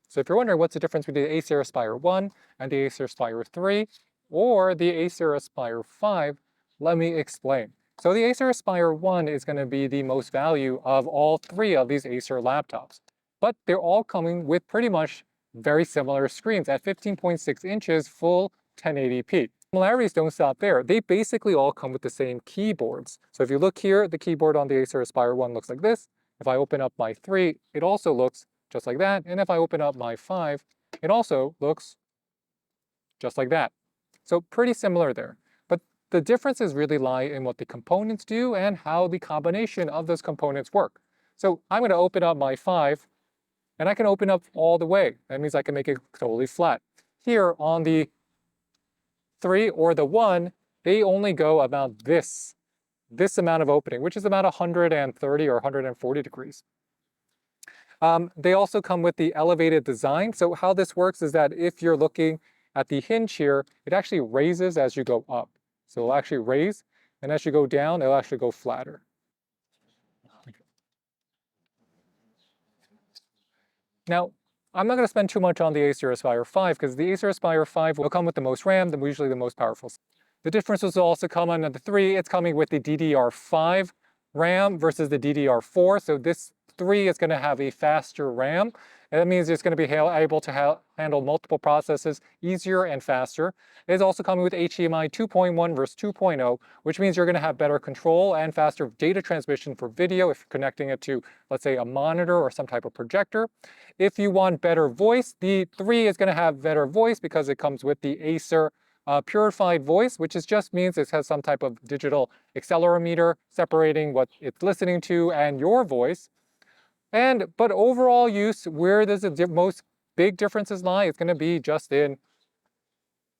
So if you're wondering what's the difference between the Acer Aspire 1 and the Acer Aspire 3 or the Acer Aspire 5, let me explain. So the Acer Aspire 1 is going to be the most value of all three of these Acer laptops. But they're all coming with pretty much very similar screens at 15.6 inches full 1080p. Similarities don't stop there. They basically all come with the same keyboards. So if you look here, the keyboard on the Acer Aspire 1 looks like this. If I open up my 3, it also looks just like that. And if I open up my 5, it also looks just like that. So pretty similar there. But the differences really lie in what the components do and how the combination of those components work. So I'm going to open up my 5, and I can open up all the way. That means I can make it totally flat. Here on the 3 or the 1, they only go about this amount of opening, which is about 130 or 140 degrees. They also come with the elevated design. So how this works is that if you're looking at the hinge here, it actually raises as you go up. So it'll actually raise, and as you go down, it'll actually go flatter. Now, I'm not going to spend too much on the Acer Aspire 5 because the Acer Aspire 5 will come with the most RAM, usually the most powerful. The differences will also come on the 3. It's coming with the DDR5 RAM versus the DDR4. So this 3 is going to have a faster RAM. And that means it's going to be able to handle multiple processes easier and faster. It's also coming with HDMI 2.1 versus 2.0, which means you're going to have better control and faster data transmission for video if you're connecting it to, let's say, a monitor or some type of projector. If you want better voice, the 3 is going to have better voice because it comes with the Acer purified voice, which just means it has some type of digital accelerometer separating what it's listening to and your voice. But overall use, where does the most big differences lie? It's going to be just in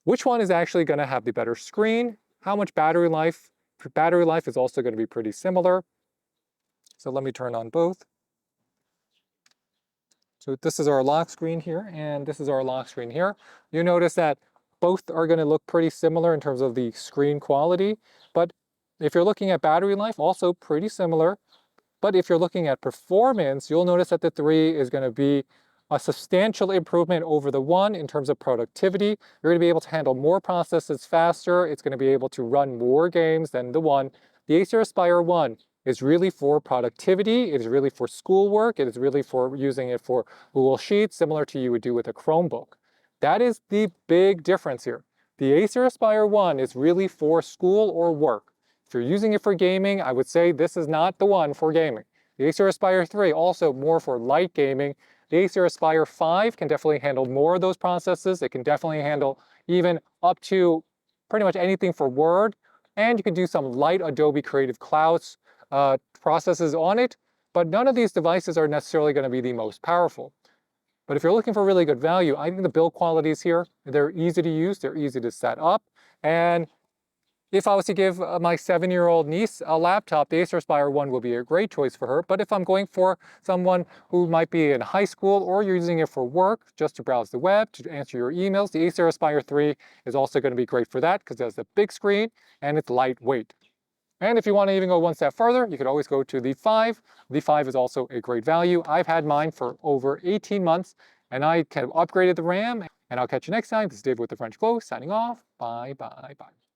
which one is actually going to have the better screen, how much battery life. Battery life is also going to be pretty similar. So let me turn on both. So this is our lock screen here, and this is our lock screen here. You notice that both are going to look pretty similar in terms of the screen quality, but if you're looking at battery life, also pretty similar. But if you're looking at performance, you'll notice that the 3 is going to be a substantial improvement over the 1 in terms of productivity. You're going to be able to handle more processes faster. It's going to be able to run more games than the 1. The Acer Aspire 1 is really for productivity. It is really for schoolwork. It is really for using it for Google Sheets, similar to you would do with a Chromebook. That is the big difference here. The Acer Aspire 1 is really for school or work. If you're using it for gaming, I would say this is not the one for gaming. The Acer Aspire 3, also more for light gaming. The Acer Aspire 5 can definitely handle more of those processes. It can definitely handle even up to pretty much anything for Word. And you can do some light Adobe Creative Cloud processes on it. But none of these devices are necessarily going to be the most powerful. But if you're looking for really good value, I think the build quality is here. They're easy to use. They're easy to set up. And if I was to give my 7-year-old niece a laptop, the Acer Aspire 1 will be a great choice for her. But if I'm going for someone who might be in high school or you're using it for work, just to browse the web, to answer your emails, the Acer Aspire 3 is also going to be great for that because it has a big screen and it's lightweight. And if you want to even go one step further, you could always go to the 5. The 5 is also a great value. I've had mine for over 18 months and I kind of upgraded the RAM. And I'll catch you next time. This is David with the French Glow signing off. Bye, bye, bye.